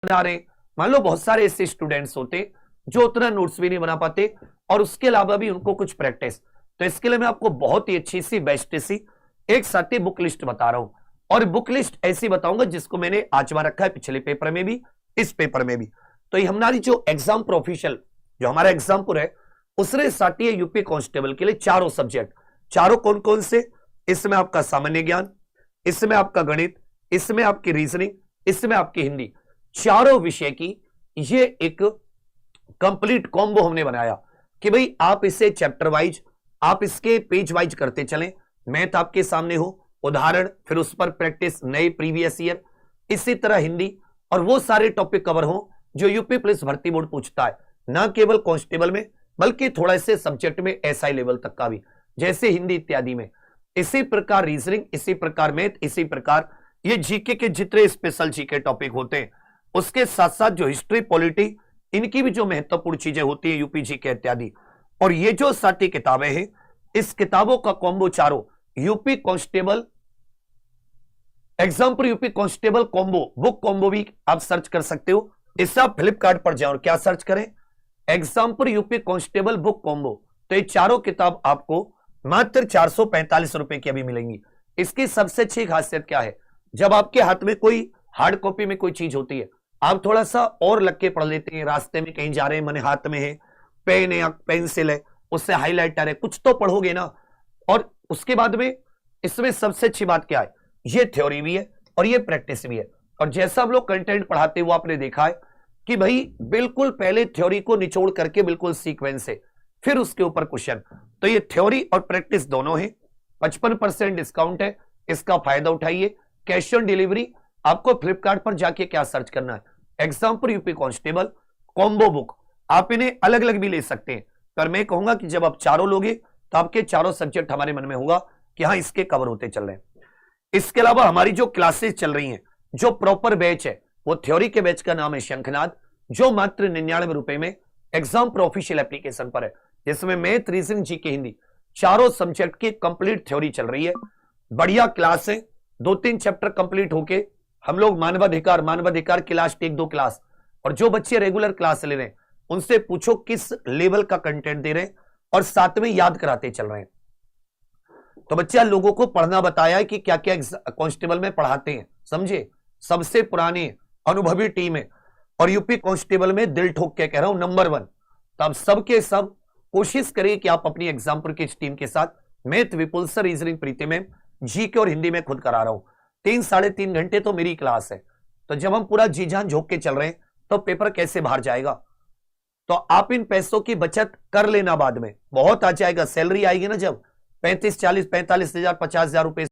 बना रहे हैं। मान लो बहुत सारे ऐसे स्टूडेंट्स होते जो उतना नोट्स भी नहीं बना पाते और उसके अलावा भी उनको कुछ प्रैक्टिस, तो इसके लिए मैं आपको बहुत ही अच्छी सी बेस्ट सी एक साथ ही बुक लिस्ट बता रहा हूं। और बुक लिस्ट ऐसी बताऊंगा जिसको मैंने आजमा रखा है पिछले पेपर में भी, इस पेपर में भी। तो ये हमारी जो एग्जाम प्रोफेशनल जो हमारा एग्जामपुर है उसने साथ ही यूपी कांस्टेबल के लिए चारों सब्जेक्ट, चारों कौन कौन से, इसमें आपका सामान्य ज्ञान, इसमें आपका गणित, इसमें आपकी रीजनिंग, इसमें आपकी हिंदी, चारों विषय की ये एक कंप्लीट कॉम्बो हमने बनाया कि भाई आप इसे चैप्टर वाइज, आप इसके पेज वाइज करते चलें। मैथ आपके सामने हो, उदाहरण, फिर उस पर प्रैक्टिस, नए प्रीवियस ईयर, इसी तरह हिंदी, और वो सारे टॉपिक कवर हो जो यूपी पुलिस भर्ती बोर्ड पूछता है, ना केवल कांस्टेबल में बल्कि थोड़ा से सब्जेक्ट में एसआई लेवल तक का भी, जैसे हिंदी इत्यादि में। इसी प्रकार रीजनिंग, इसी प्रकार मैथ, इसी प्रकार ये जीके के जितने स्पेशल जीके टॉपिक होते हैं, उसके साथ साथ जो हिस्ट्री, पॉलिटी, इनकी भी जो महत्वपूर्ण चीजें होती है यूपी जीके इत्यादि। और ये जो 7 किताबें हैं, इस किताबों का कॉम्बो चारों यूपी कांस्टेबल एग्जाम पर UP constable combo book combo भी आप सर्च कर सकते हो। इससे आप फ्लिपकार्ट पर जाओ और क्या सर्च करें, एग्जाम पर यूपी कांस्टेबल बुक कॉम्बो, तो ये चारों किताब आपको मात्र 445 रुपए की अभी मिलेंगी। इसकी सबसे अच्छी खासियत क्या है, जब आपके हाथ में कोई हार्ड कॉपी में कोई चीज होती है, आप थोड़ा सा और लग के पढ़ लेते हैं, रास्ते में कहीं जा रहे हैं, मन हाथ में है, पेन है, पेंसिल है, उससे हाईलाइटर है, कुछ तो पढ़ोगे ना। और उसके बाद में इसमें सबसे अच्छी बात क्या है, ये थ्योरी भी है और ये प्रैक्टिस भी है। और जैसा हम लोग कंटेंट पढ़ाते हैं वो आपने देखा है कि भाई बिल्कुल पहले थ्योरी को निचोड़ करके बिल्कुल सीक्वेंस से, फिर उसके ऊपर क्वेश्चन। तो ये थ्योरी और प्रैक्टिस दोनों है। 55% डिस्काउंट है, इसका फायदा उठाइए। कैश ऑन डिलीवरी, आपको फ्लिपकार्ट पर जाके क्या सर्च करना है, एग्जाम पर यूपी कांस्टेबल कॉम्बो बुक। आप इन्हें अलग अलग भी ले सकते हैं, पर मैं कहूंगा कि जब आप चारों लोगे तो आपके चारों सब्जेक्ट हमारे मन में होगा कि हाँ इसके कवर होते चल रहे हैं। इसके अलावा हमारी जो क्लासेस चल रही हैं, जो प्रॉपर बैच है, वो थ्योरी के बैच का नाम है शंखनाद, जो मात्र 99 रुपए में एग्जाम पर ऑफिशियल एप्लीकेशन पर है, जिसमें मैथ, रीजनिंग, जीके, हिंदी चारों सब्जेक्ट की कंप्लीट थ्योरी चल रही है। बढ़िया क्लास है, 2-3 चैप्टर कंप्लीट होके हम लोग मानवाधिकार की लास्ट 1-2 क्लास, और जो बच्चे रेगुलर क्लास ले रहे हैं उनसे पूछो किस लेवल का कंटेंट दे रहे हैं, और साथ में याद कराते चल रहे हैं। तो बच्चा लोगों को पढ़ना बताया है कि क्या क्या कांस्टेबल में पढ़ाते हैं, समझे। सबसे पुरानी अनुभवी टीम है और यूपी कांस्टेबल में दिल ठोक के कह रहा हूं नंबर 1। तो आप सबके सब कोशिश करिए कि आप अपनी एग्जाम पर की टीम के साथ, मैथ विपुल सर, रीजनिंग प्रीति मैम, जीके और हिंदी में खुद करा रहा हूं। 3-3.5 घंटे तो मेरी क्लास है। तो जब हम पूरा जी जान झोंक के चल रहे हैं तो पेपर कैसे बाहर जाएगा। तो आप इन पैसों की बचत कर लेना, बाद में बहुत आ जाएगा। सैलरी आएगी ना जब 35, 40, 45 हजार, 50 हजार रुपए